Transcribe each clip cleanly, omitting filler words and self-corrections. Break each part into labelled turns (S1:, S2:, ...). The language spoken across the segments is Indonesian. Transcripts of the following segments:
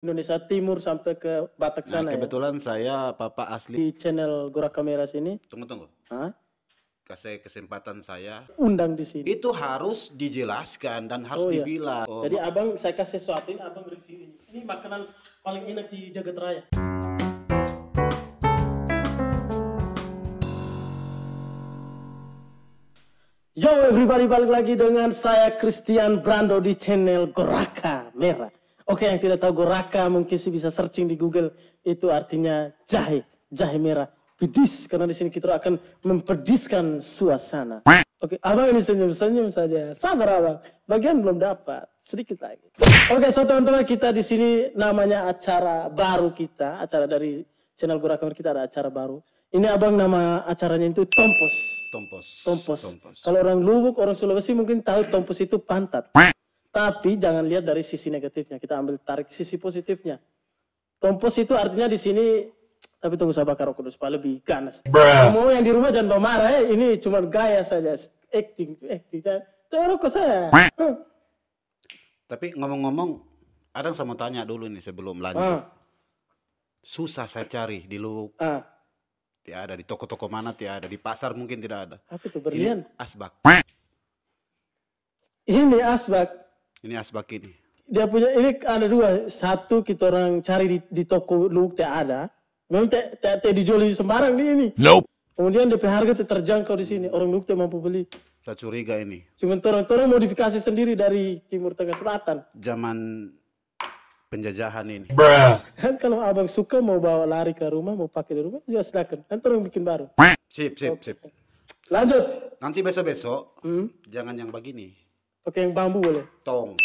S1: Indonesia Timur sampai ke Batak
S2: Nah,
S1: sana
S2: kebetulan saya Papa
S1: ya.
S2: asli.
S1: Di channel Goraka Merah sini.
S2: Tunggu.
S1: Hah?
S2: Kasih kesempatan saya.
S1: Undang di sini.
S2: Itu harus dijelaskan dan harus dibilang.
S1: Iya. Jadi abang saya kasih sesuatu ini, abang review ini. Ini makanan paling enak di Jagat Raya. Yo everybody, balik lagi dengan saya Christian Brando di channel Goraka Merah. Oke, yang tidak tahu Goraka mungkin sih bisa searching di Google. Itu artinya jahe merah, pedis. Karena di sini kita akan mempediskan suasana. Oke, abang ini senyum saja. Sabar abang, bagian belum dapat, sedikit lagi. Oke, so teman-teman, kita di sini namanya acara baru kita, acara dari channel Goraka Merah, kita ada acara baru. Ini abang nama acaranya itu Tompos. Kalau orang Lubuk, orang Sulawesi mungkin tahu Tompos itu pantat. Tapi jangan lihat dari sisi negatifnya, kita ambil tarik sisi positifnya. Tompos itu artinya di sini, tapi tunggu sabar rokok supaya lebih ganas. Mau yang di rumah jangan bawa marah ya, ini cuma gaya saja, acting. Jangan rokok saya.
S2: Tapi ngomong-ngomong, ada yang saya mau tanya dulu nih sebelum lanjut. Susah saya cari di Lubuk. Tidak ada di toko-toko mana, tidak ada di pasar mungkin tidak ada.
S1: Apa itu berlian?
S2: Ini asbak.
S1: Ini asbak.
S2: Ini asbak ini.
S1: Dia punya ini ada dua. Satu kita orang cari di toko Lubuk tidak ada. Memang tidak dijual di sembarang di ini.
S2: Nope.
S1: Kemudian DP harga terjangkau di sini. Orang Lubuk tidak mampu beli.
S2: Saya curiga ini.
S1: Cuma orang modifikasi sendiri dari Timur Tengah Selatan.
S2: Zaman penjajahan ini.
S1: Kan kalau abang suka mau bawa lari ke rumah, mau pakai di rumah, ya silakan. Nanti orang bikin baru.
S2: Sip.
S1: Lanjut.
S2: Nanti besok-besok, jangan yang begini.
S1: Pakai yang bambu boleh.
S2: Tong.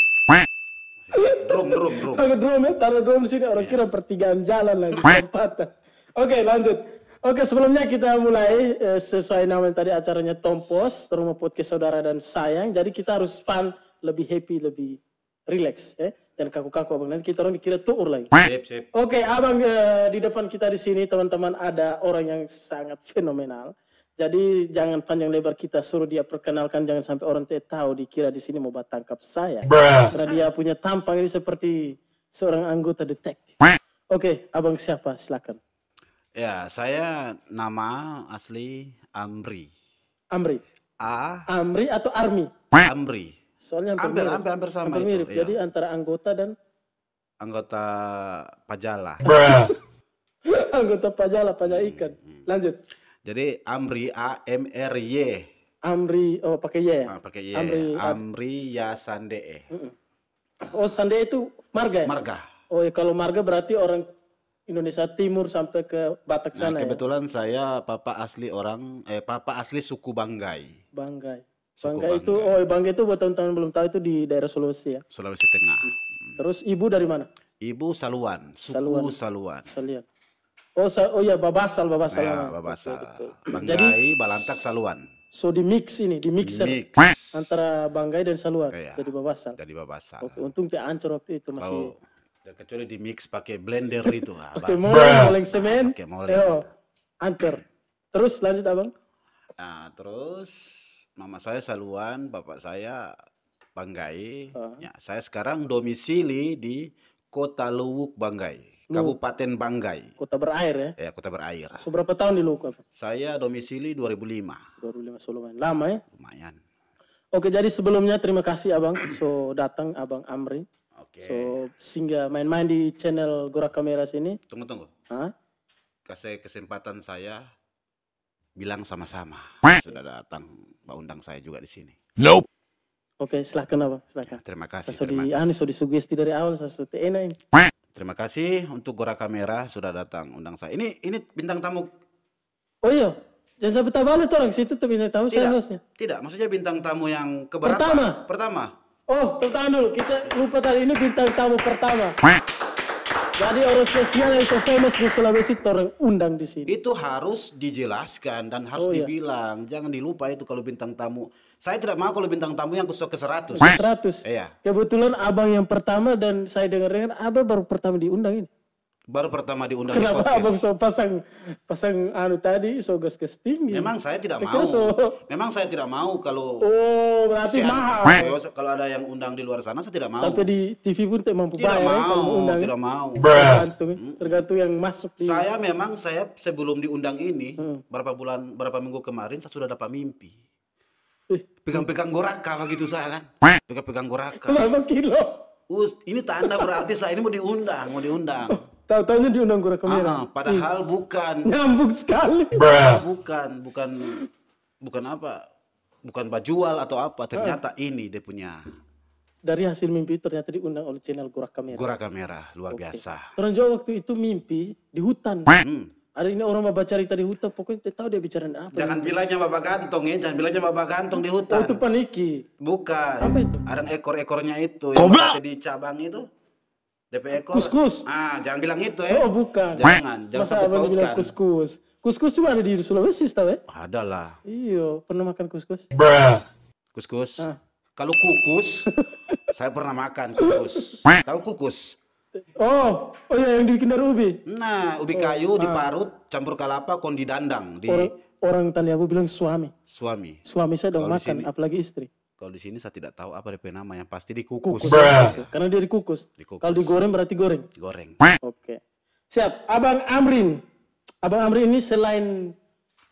S2: Drum.
S1: Pakai drum ya, taruh drum di sini. Orang kira pertigaan jalan lagi. Oke, lanjut. Oke, sebelumnya kita mulai sesuai nama yang tadi acaranya Tompos, Rumah Podcast Saudara dan Sayang. Jadi kita harus fun, lebih happy, lebih relax ya. Dan kaku-kaku abang, nanti kita orang dikira tuur lagi.
S2: Sip.
S1: Oke, abang di depan kita di sini teman-teman ada orang yang sangat fenomenal. Jadi jangan panjang lebar kita suruh dia perkenalkan, jangan sampai orang tahu dikira di sini mau tangkap saya. Karena dia punya tampang ini seperti seorang anggota detektif. Oke, abang siapa? Silakan.
S2: Ya, saya nama asli Amri.
S1: Amri atau Army?
S2: Amri.
S1: Soalnya
S2: hampir sama
S1: hampir mirip.
S2: itu.
S1: Jadi antara anggota dan
S2: anggota Pajala.
S1: Anggota Pajala ikan. Lanjut.
S2: Jadi Amri, AMRY.
S1: Amri, oh pakai Y ya?
S2: Pakai Y. Amri ya Sande.
S1: Oh, Sande itu marga ya?
S2: Marga.
S1: Oh ya, kalau marga berarti orang Indonesia Timur sampai ke Batak sana.
S2: Nah, kebetulan saya Papa asli suku Banggai.
S1: Banggai itu buat teman-teman belum tahu itu di daerah Sulawesi ya.
S2: Sulawesi Tengah.
S1: Terus ibu dari mana?
S2: Ibu Saluan, suku Saluan.
S1: Oh ya, Babasal.
S2: Ya, Babasal. Banggai, Balantak, Saluan.
S1: So di mixer antara Banggai dan Saluan. Jadi Babasal. Oke, untung tidak hancur waktu itu masih.
S2: Kecuali di mix pakai blender itu.
S1: Pakai moleng semen.
S2: Pakai moleng.
S1: Hancur. Terus lanjut abang.
S2: Nah, terus mama saya Saluan, bapak saya Banggai. Ya, saya sekarang domisili di Kota Luwuk Banggai, Kabupaten Banggai.
S1: Kota berair ya?
S2: Ya, kota berair.
S1: Seberapa tahun di Luwuk?
S2: Saya domisili 2005.
S1: 2005, lumayan lama ya?
S2: Lumayan. Oke,
S1: jadi sebelumnya terima kasih abang so datang abang Amri.
S2: Oke.
S1: So singgah main-main di channel Goraka Merah sini.
S2: Tunggu. Kasih kesempatan saya bilang sama-sama. Sudah datang, Mbak undang saya juga di sini. Nope.
S1: Oke, silakan abang, silakan.
S2: Terima kasih.
S1: Sudah disugesti dari awal, saya sudah enak ini.
S2: Terima kasih untuk Goraka Merah sudah datang undang saya. Ini bintang tamu.
S1: Oh iya, jangan sampai balik orang situ tuh bintang tamu saya hostnya.
S2: Tidak, maksudnya bintang tamu yang keberapa? Pertama.
S1: Oh, tepuk dulu. Kita lupa tadi ini bintang tamu pertama. Jadi orang spesial yang so famous di Sulawesi orang undang di sini.
S2: Itu harus dijelaskan dan harus dibilang. Jangan dilupa itu kalau bintang tamu. Saya tidak mau kalau bintang tamu yang ke 100.
S1: 100.
S2: Iya.
S1: Kebetulan abang yang pertama dan saya dengar abang baru pertama diundang ini.
S2: Baru pertama diundang di
S1: Kenapa abang
S2: podcast.
S1: so pasang anu tadi so gas tinggi?
S2: Memang saya tidak
S1: Saya kira
S2: mau. Memang saya tidak mau kalau
S1: Oh, berarti mahal.
S2: kalau ada yang undang di luar sana saya tidak mau.
S1: Sampai di TV pun tidak mampu
S2: Tidak
S1: bayar ya, kalau mau
S2: mau,
S1: undang.
S2: tidak mau.
S1: Tergantung yang masuk di.
S2: Saya sebelum diundang ini berapa minggu kemarin saya sudah dapat mimpi. Pegang-pegang goraka begitu saya kan. Pegang-pegang goraka.
S1: Berapa kilo?
S2: Ini tanda berarti saya ini mau diundang.
S1: Tahu-tahunya diundang Goraka Merah.
S2: Padahal bukan.
S1: Nyambung sekali.
S2: Bukan apa? Bukan bajual atau apa. Ternyata ini dia punya.
S1: Dari hasil mimpi ternyata diundang oleh channel Goraka Merah.
S2: Goraka Merah, luar biasa.
S1: Orang Jawa waktu itu mimpi di hutan. Ada ini orang mau baca cerita di hutan, pokoknya tidak tahu dia bicara apa.
S2: Jangan bilangnya Bapak Gantong ya, jangan bilangnya Bapak Gantong di hutan.
S1: Oh, itu paniki.
S2: Bukan.
S1: Apa itu?
S2: Ada ekor-ekornya itu yang ada di cabang itu. DP ekor.
S1: Kus-kus.
S2: Jangan bilang itu ya.
S1: Oh, bukan.
S2: Jangan
S1: Masa
S2: sampai
S1: abang bilang
S2: pautkan.
S1: kus-kus. Kus-kus cuma ada di Sulawesi, tahu ya?
S2: Ada lah.
S1: Iya, pernah makan kus-kus?
S2: Kus-kus. Kalau kukus, saya pernah makan kukus. Tahu kukus?
S1: Oh ya, yang dibikin dari ubi.
S2: Nah, ubi kayu diparut, campur kelapa, kon didandang di
S1: orang Taliabu bilang suami. Suami saya dong makan, apalagi istri.
S2: Kalau di sini saya tidak tahu apa DP nama, yang pasti dikukus.
S1: Karena dia dikukus. Kalau digoreng berarti goreng. Oke. Siap. Abang Amrin ini selain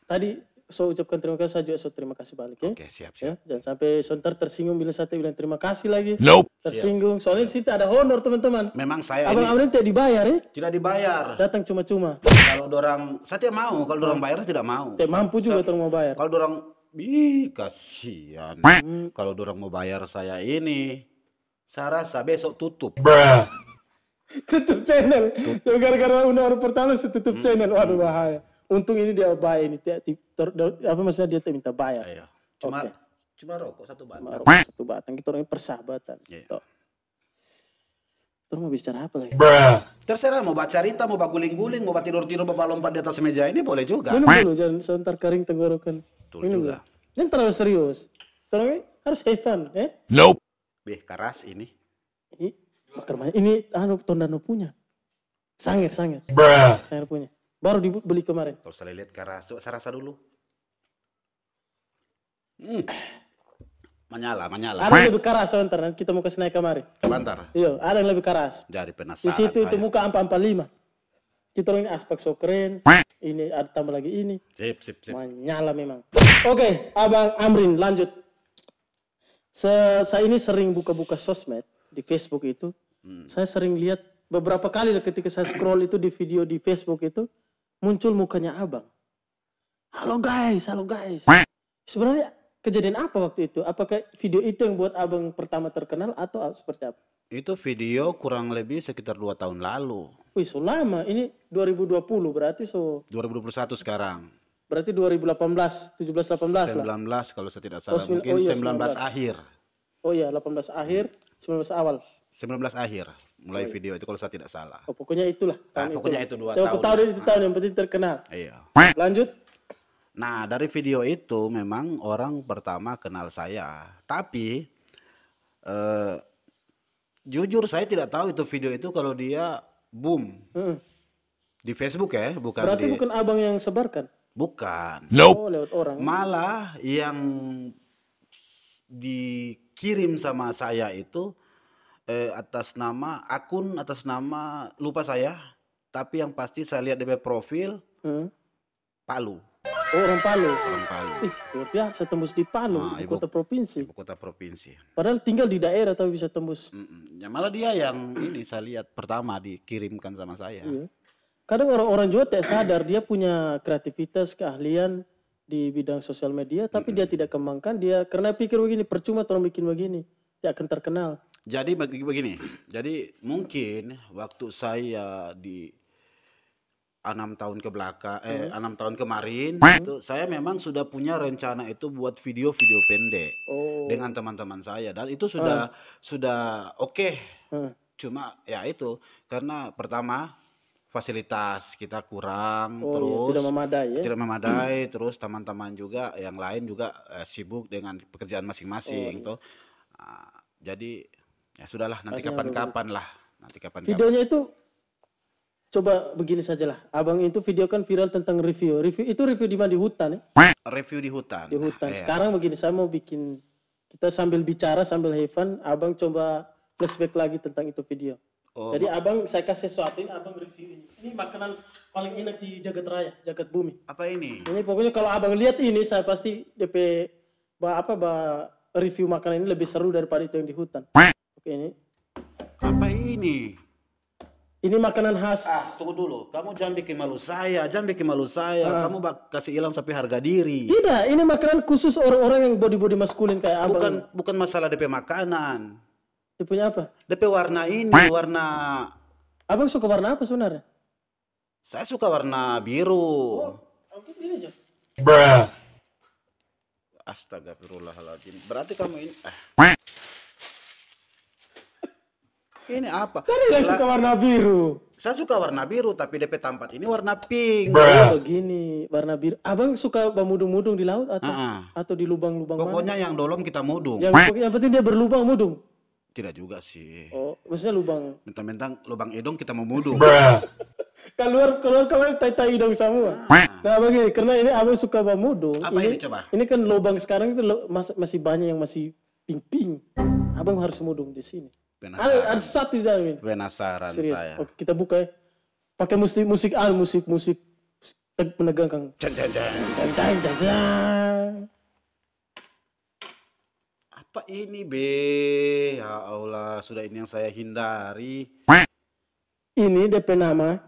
S1: tadi saya ucapkan terima kasih, saya juga terima kasih balik ya.
S2: Oke, siap.
S1: Ya, jangan sampai sontar tersinggung bila saya bilang terima kasih lagi. Tersinggung. Soalnya di situ ada honor teman-teman.
S2: Memang saya
S1: Abang Amrin tidak dibayar ya?
S2: Tidak dibayar.
S1: Datang cuma-cuma.
S2: Kalau dorang, saya tidak mau. Kalau dorang bayar tidak mau.
S1: Tidak mampu juga orang mau bayar.
S2: Kalau dorang, kasihan. Kalau dorang mau bayar saya ini, saya rasa besok tutup.
S1: Tutup channel. Gara-gara undang pertama saya tutup channel. Waduh, bahaya. Untung ini dia bayar ini. Apa maksudnya dia minta bayar.
S2: Ayo. Cuma rokok satu batang.
S1: Satu batang. Kita orangnya persahabatan. Terus mau bicara apa lagi?
S2: Terserah mau baca cerita, mau guling-guling, mau tidur-tidur, mau lompat di atas meja ini boleh juga.
S1: Minum dulu, jangan sebentar kering tenggorokan.
S2: Betul juga.
S1: Jangan terlalu serius. Terus harus have fun, eh?
S2: Keras ini.
S1: Bakar banyak. Ini Tondano punya. Sanger. Sanger punya. Baru dibeli kemarin.
S2: Kalau saya lihat keras, coba saya rasa dulu. Menyala.
S1: Ada yang lebih keras sebentar, nanti kita mau kasih naik kemari.
S2: Sebentar.
S1: Iya, ada yang lebih keras.
S2: Jadi penasaran.
S1: Di situ itu muka 445. Kita ini aspek so keren. Ini ada tambah lagi ini.
S2: Sip.
S1: Menyala memang. Oke, Abang Amrin lanjut. Saya ini sering buka-buka sosmed di Facebook itu. Saya sering lihat beberapa kali ketika saya scroll itu di video di Facebook itu muncul mukanya Abang. Halo guys. Sebenarnya kejadian apa waktu itu? Apakah video itu yang buat Abang pertama terkenal atau seperti apa?
S2: Itu video kurang lebih sekitar 2 tahun lalu.
S1: Wih, so lama. Ini 2020 berarti
S2: 2021 sekarang.
S1: Berarti 2018, 17, 18 lah.
S2: 19 kalau saya tidak salah. Mungkin 19 akhir.
S1: Oh iya, 18 akhir, 19 awal.
S2: 19 akhir mulai video itu kalau saya tidak salah.
S1: Oh, pokoknya itulah.
S2: Pokoknya itu 2
S1: tahun. Aku tahu itu tahun yang penting terkenal.
S2: Iya.
S1: Lanjut.
S2: Nah, dari video itu memang orang pertama kenal saya. Tapi jujur saya tidak tahu itu video itu kalau dia boom. Di Facebook ya, bukan.
S1: Berarti bukan Abang yang sebarkan?
S2: Bukan.
S1: Oh, lewat orang.
S2: Malah yang dikirim sama saya itu atas nama lupa saya, tapi yang pasti saya lihat DP profil Palu.
S1: Oh, orang Palu. Luar biasa tembus di Palu, ibu kota provinsi. Padahal tinggal di daerah tapi bisa tembus.
S2: Ya malah dia yang ini saya lihat pertama dikirimkan sama saya.
S1: Iya. Kadang orang-orang Jawa tidak sadar dia punya kreativitas, keahlian di bidang sosial media, tapi dia tidak kembangkan dia karena pikir begini, percuma orang bikin begini, tidak akan terkenal.
S2: Jadi begini, jadi mungkin waktu saya di 6 tahun ke belakang, 6 tahun kemarin, itu saya memang sudah punya rencana itu buat video-video pendek dengan teman-teman saya, dan itu sudah oke. Cuma ya itu karena pertama fasilitas kita kurang, terus tidak memadai, terus teman-teman juga yang lain juga sibuk dengan pekerjaan masing-masing, tuh. Jadi ya sudahlah, nanti kapan-kapan lah,
S1: Videonya itu Coba begini sajalah. Abang itu video kan viral tentang review. Review di mana? Di hutan ya?
S2: Review di hutan.
S1: Di hutan.
S2: Iya.
S1: Sekarang begini, saya mau bikin, kita sambil bicara, sambil have fun, abang coba flashback lagi tentang itu video.
S2: Oh,
S1: Jadi abang, saya kasih sesuatu ini, abang review ini. Ini makanan paling enak di jagat raya, jagat bumi.
S2: apa ini?
S1: Ini pokoknya kalau abang lihat ini, saya pasti DP review makanan ini lebih seru daripada itu yang di hutan. Oke, ini.
S2: Apa ini?
S1: Ini makanan khas.
S2: Tunggu dulu. Kamu jangan bikin malu saya. Jangan bikin malu saya. Kamu kasih hilang sampai harga diri.
S1: Tidak, ini makanan khusus orang-orang yang body maskulin kayak abang.
S2: Bukan masalah DP makanan.
S1: Dia punya apa?
S2: DP warna ini, warna...
S1: Abang suka warna apa sebenarnya?
S2: Saya suka warna biru.
S1: Oke, ini aja.
S2: Astagfirullahaladzim. Berarti kamu ini... Ini apa?
S1: Tadi yang suka warna biru.
S2: Saya suka warna biru, tapi DP tempat ini warna pink.
S1: Oh, begini, warna biru. Abang suka bermudung-mudung di laut atau di lubang-lubang mana?
S2: Pokoknya yang dolom kita mudung.
S1: Yang penting dia berlubang mudung.
S2: Tidak juga sih.
S1: Oh, maksudnya lubang.
S2: Mentang-mentang lubang hidung kita mau mudung.
S1: Keluar tai hidung semua. Nah, begini, karena ini abang suka bermudung.
S2: Apa ini coba?
S1: Ini kan lubang sekarang itu masih banyak yang masih pink-pink. Abang harus mudung di sini. Ada satu di dalam ini.
S2: Penasaran
S1: serius.
S2: saya.
S1: Oke, kita buka ya. Pakai musik menegangkan.
S2: Apa ini, Be? Ya Allah, sudah ini yang saya hindari.
S1: Ini DP nama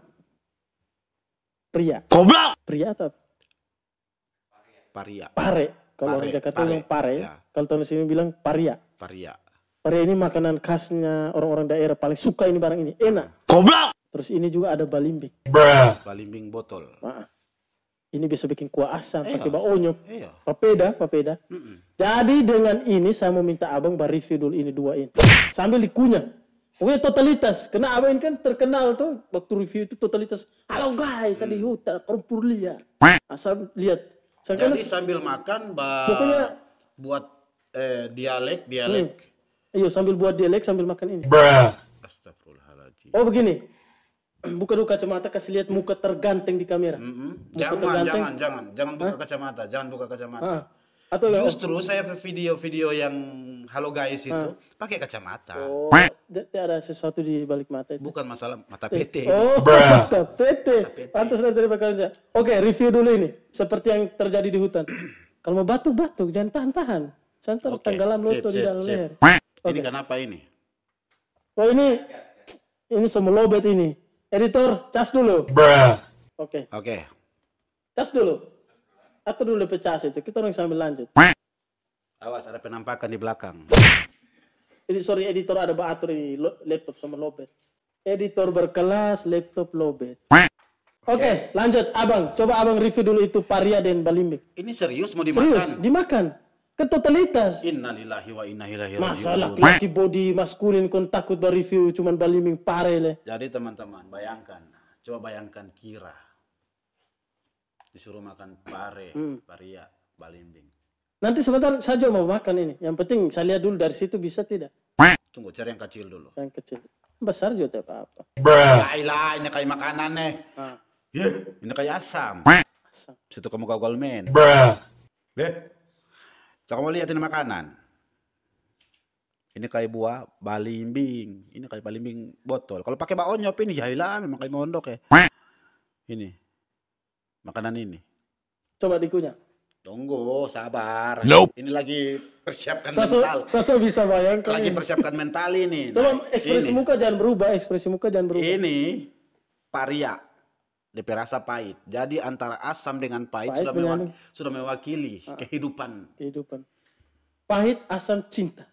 S1: pria.
S2: Goblok.
S1: Pria atau
S2: Paria.
S1: pare? Kalau orang Jakarta bilang pare. Ya. Kalau tahun sini bilang paria.
S2: Paria.
S1: Pare ini makanan khasnya orang-orang daerah, paling suka ini barang ini, enak.
S2: Goblok.
S1: Terus ini juga ada balimbing.
S2: Balimbing botol.
S1: Ini bisa bikin kuah asam, pakai baonyok. Papeda. Jadi dengan ini saya mau minta abang review dulu ini dua ini. Sambil dikunyah. Pokoknya totalitas. Karena abang ini kan terkenal tuh, waktu review itu totalitas. Halo guys, di hutan, kompor liar. Asal lihat.
S2: Jadi sambil makan, pokoknya buat dialek.
S1: Iya, sambil buat dialek sambil makan ini.
S2: Astagfirullahaladzim.
S1: Oh begini, buka dulu kacamata, kasih lihat muka terganteng di kamera.
S2: Jangan buka kacamata, jangan buka kacamata.
S1: Atau
S2: justru saya video-video yang halo guys itu pakai kacamata.
S1: Oh, ada sesuatu di balik mata itu.
S2: Bukan masalah mata PT.
S1: Oh, mata PT. Pantas dari bakalnya. Oke, review dulu ini. Seperti yang terjadi di hutan. Kalau mau batuk, jangan tahan. Santai tenggelam loto di dalam leher.
S2: Ini kenapa ini?
S1: Oh ini semua lobet ini. Editor, cas dulu. Oke. Cas dulu. Atau dulu pecah itu. Kita orang sambil lanjut.
S2: Awas, ada penampakan di belakang.
S1: Sorry, editor ada baatur ini. Laptop sama lobet. Editor berkelas, laptop lobet. Oke, lanjut. Abang, coba abang review dulu itu paria dan balimbing.
S2: Ini serius mau dimakan?
S1: Serius, dimakan. Ketotalitas.
S2: Innalillahi wa inna ilaihi raji'un.
S1: Masalah laki body maskulin kon takut review cuman balimbing pare le.
S2: Jadi teman-teman, coba bayangkan Kira disuruh makan pare, paria, balimbing.
S1: Nanti sebentar saja mau makan ini. Yang penting saya lihat dulu dari situ bisa tidak.
S2: Tunggu, cari yang kecil dulu.
S1: Yang kecil. Besar juga tidak apa-apa.
S2: Lah, ini kayak makanan nih. Ini kayak asam. Situ kamu gagal men. Coba kamu lihat ini makanan. Ini kayak buah balimbing. Ini kayak balimbing botol. Kalau pakai baonyop ini ya lah memang kayak mondok ya. Ini. Makanan ini.
S1: Coba dikunyah.
S2: Tunggu, sabar. Nope. Ini lagi persiapkan mental.
S1: Saya bisa bayangkan.
S2: Lagi persiapkan mental ini.
S1: Coba ekspresi muka jangan berubah, Ini
S2: paria. DP rasa pahit. Jadi antara asam dengan pahit sudah mewakili kehidupan.
S1: Pahit, asam, cinta.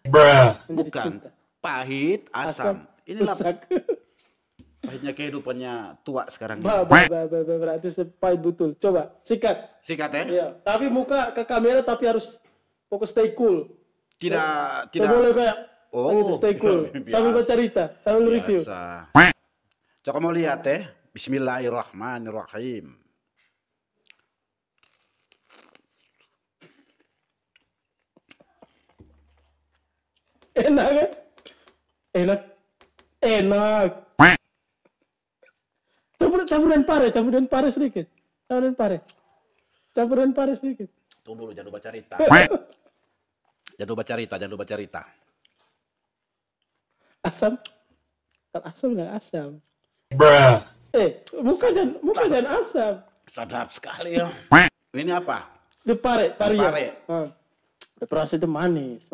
S2: Bukan.
S1: Cinta.
S2: Pahit, asam. Inilah pahitnya kehidupannya tua sekarang.
S1: Berarti pahit betul. Coba, sikat.
S2: Sikat ya?
S1: Iya. Tapi muka ke kamera tapi harus fokus stay cool.
S2: Tidak.
S1: Boleh kayak stay cool. Sambil bercerita, sambil review.
S2: Coba mau lihat ya. Bismillahirrahmanirrahim.
S1: Enak kan? Enak. Coba campuran pare sedikit. Campuran pare sedikit.
S2: Tunggu dulu, jangan lupa cerita. Jangan lupa cerita.
S1: Asam? Kan asam nggak asam.
S3: Bruh.
S1: Bukan asam.
S2: Sedap sekali ya. Ini apa?
S1: Itu pare.
S2: Pare.
S1: Rasa itu manis.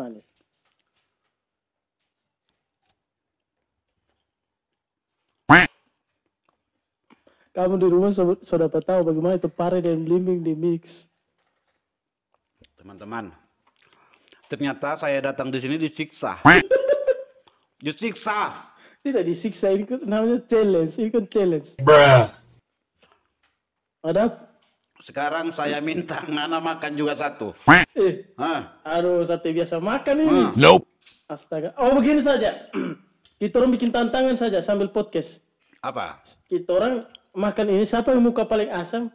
S1: Kamu di rumah sudah tahu bagaimana itu pare dan belimbing di mix.
S2: Teman-teman, ternyata saya datang di sini disiksa. Disiksa.
S1: Tidak disiksa, ini kan namanya challenge. Ini kan challenge.
S3: Bruh.
S1: Ada?
S2: Sekarang saya minta Nana makan juga satu.
S1: Aduh, sate biasa makan ini.
S3: Nope.
S1: Astaga. Oh, begini saja. Kita orang bikin tantangan saja sambil podcast.
S2: Apa?
S1: Kita orang makan ini, siapa yang muka paling asam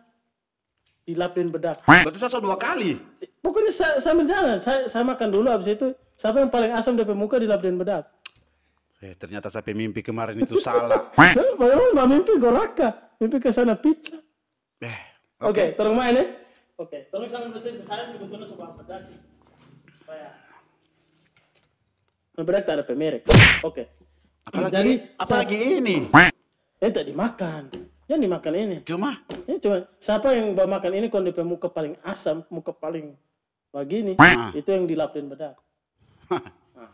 S1: dilapin bedak.
S2: Berarti saya 2 kali.
S1: Pokoknya sambil jalan, saya makan dulu, habis itu siapa yang paling asam dari muka dilapin bedak.
S2: Ternyata saya mimpi kemarin itu salah.
S1: Bagaimana mbak mimpi goraka, mimpi ke sana pizza. Oke, terus main ya. Oke, terus sambil betul saya kebetulan suka bedak. Supaya bedak tak ada pemerek. Oke.
S2: Apalagi ini.
S1: Itu dimakan. Jangan dimakan ini.
S2: Cuma
S1: siapa yang bawa makan ini kalau di muka paling asam, muka paling begini, itu yang dilapin bedak.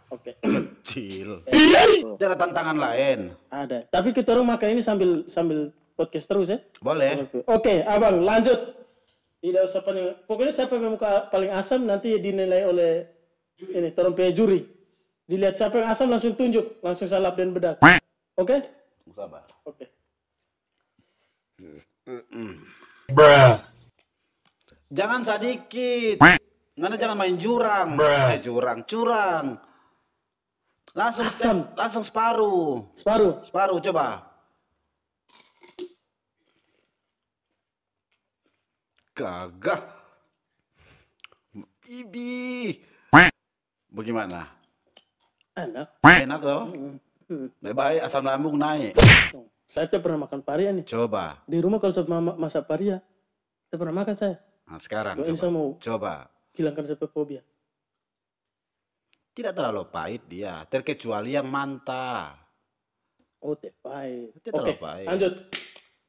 S1: Oke.
S2: Kecil. Tidak ada tantangan lain.
S1: Ada. Tapi kita orang makan ini sambil podcast terus ya.
S2: Boleh.
S1: Oke, abang lanjut. Tidak usah paling. Pokoknya siapa yang muka paling asam nanti dinilai oleh ini terumpai juri. Dilihat siapa yang asam langsung tunjuk, langsung saya lapin bedak. Oke?
S2: Sabar.
S1: Oke.
S3: Bruh.
S2: Jangan sedikit. Ngana jangan main jurang. Curang. Langsung separuh. Separuh coba. Gagah. Bibi. Bagaimana? Enak toh? Baik, asam lambung naik.
S1: Saya tuh pernah makan paria nih.
S2: Coba.
S1: Di rumah kalau saya masak paria, saya pernah makan saya.
S2: Nah, sekarang
S1: coba. Hilangkan sampai fobia.
S2: Tidak terlalu pahit dia, terkecuali yang manta.
S1: Oh, teh pahit.
S2: Oke,
S1: lanjut.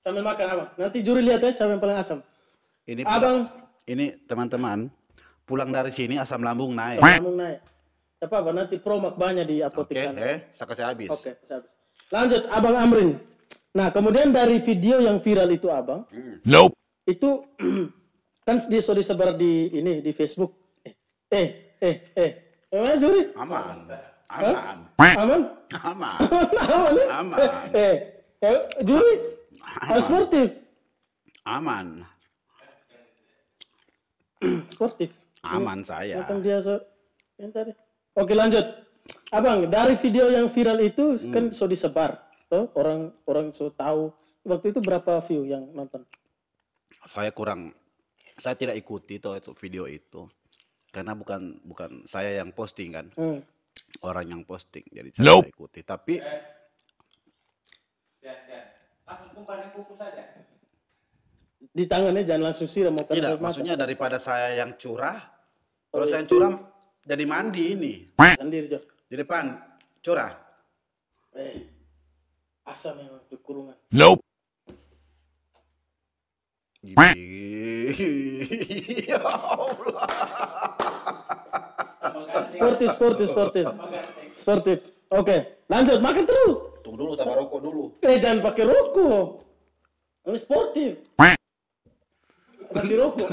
S1: Sambil makan abang. Nanti juri lihat ya siapa yang paling asam.
S2: Ini teman-teman, pulang dari sini asam lambung naik.
S1: Apa nanti promak banyak di apotek sana.
S2: Saya habis.
S1: Oke, habis. Lanjut, Abang Amrin. Nah, kemudian dari video yang viral itu abang,
S3: Nope.
S1: Itu kan dia sudah disebar di Facebook. Emang juri?
S2: Aman.
S1: Juri? Sportif?
S2: Aman.
S1: Sportif?
S2: Aman saya.
S1: Macam dia yang tadi. Oke, lanjut. Abang, dari video yang viral itu kan sudah disebar. Orang sudah tahu. Waktu itu berapa view yang nonton?
S2: Saya tidak ikuti itu video itu. Karena bukan saya yang posting kan. Orang yang posting. Jadi saya tidak ikuti. Tapi
S1: di tangannya jangan langsung siram.
S2: Tidak, maksudnya daripada saya yang curah. Kalau saya yang curah jadi mandi ini.
S1: Sendiri, Jo.
S2: Di depan curah.
S1: Asam memang itu kurungan.
S3: Nope.
S2: Ya Allah.
S1: Sportif. Oke, lanjut makan terus.
S2: Tunggu dulu, sama rokok dulu.
S1: Jangan pakai rokok. Ini sportif. Pakai rokok.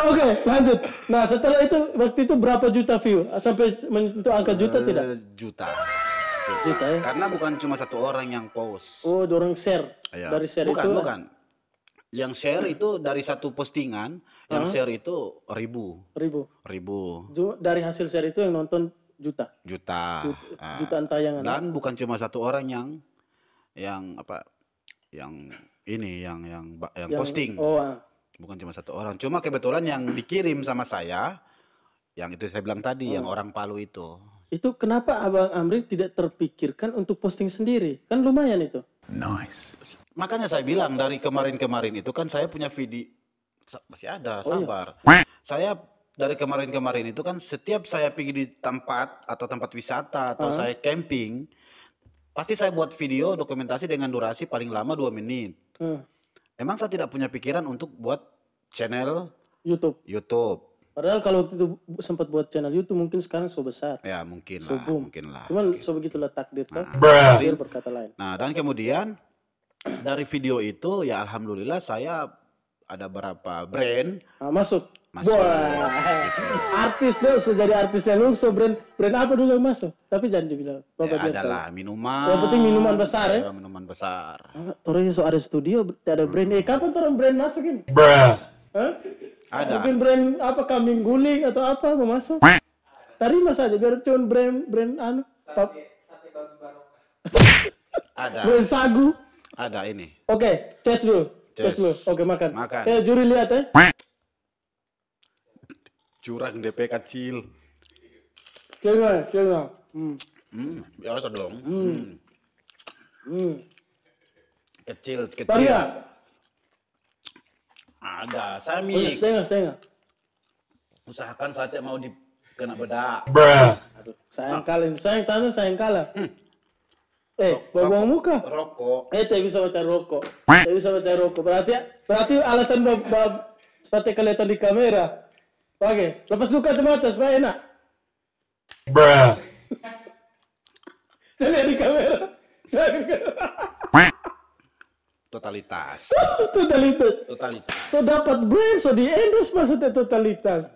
S1: Oke, lanjut. Nah, setelah itu waktu itu berapa juta view? Sampai menyentuh angka juta tidak?
S2: Juta
S1: ya?
S2: Karena bukan cuma satu orang yang post.
S1: Oh, orang share.
S2: Ya.
S1: Dari share
S2: bukan. Yang share itu dari satu postingan, yang share itu ribu. Dari
S1: hasil share itu yang nonton juta.
S2: Jutaan
S1: tayangan.
S2: Dan bukan cuma satu orang yang posting. Bukan cuma satu orang. Cuma kebetulan yang dikirim sama saya, yang itu saya bilang tadi, yang orang Palu itu.
S1: Itu kenapa Abang Amri tidak terpikirkan untuk posting sendiri? Kan lumayan itu.
S2: Makanya saya bilang dari kemarin-kemarin itu kan saya punya video masih ada,
S1: Oh, iya.
S2: sabar. Saya dari kemarin-kemarin itu kan setiap saya pergi di tempat atau tempat wisata atau saya camping, pasti saya buat video dokumentasi dengan durasi paling lama 2 menit. Memang saya tidak punya pikiran untuk buat channel YouTube.
S1: Padahal kalau waktu itu sempat buat channel YouTube mungkin sekarang so besar.
S2: Ya mungkin
S1: So
S2: lah,
S1: boom.
S2: mungkin lah.
S1: Cuman so begitulah takdir kan.
S3: Bruh.
S1: Takdir berkata lain.
S2: Nah, dan kemudian dari video itu ya alhamdulillah saya ada berapa brand
S1: Nah, masuk.
S2: masuk.
S1: Wah, artis dong, so jadi artisnya lu, so brand apa dulu yang masuk? Tapi jangan dibilang.
S2: Ya,
S1: Bapak dia
S2: adalah minuman.
S1: Yang penting minuman besar ya.
S2: Minuman besar.
S1: Toranya so ada studio, ada brand. Kapan orang brand masuk ini?
S3: Bruh.
S1: Hah?
S2: Ada.
S1: Mungkin brand apa, kambing guling atau apa mau masuk? Terima saja biar cuma brand anu.
S2: Ada.
S1: Brand sagu.
S2: Ada ini.
S1: Oke, cheers dulu.
S2: Cheers.
S1: Dulu. Oke, makan.
S2: Makan.
S1: Juri lihat ya.
S2: Curang DP kecil.
S1: Kira.
S2: Biasa dong. Kecil.
S1: Tanya.
S2: Ada. Saya
S1: Oh, iya,
S2: mix.
S1: setengah.
S2: Usahakan saya tidak mau kena bedak.
S3: Bruh.
S1: Aduh, sayang kalah. Buang muka.
S2: Rokok.
S1: Tak bisa baca rokok. Berarti alasan seperti kelihatan di kamera. Oke, lepas dulu kacamata supaya enak.
S3: Bruh.
S1: Jangan di kamera.
S2: Totalitas.
S1: Totalitas.
S2: Totalitas.
S1: So dapat brand, so di endorse maksudnya totalitas.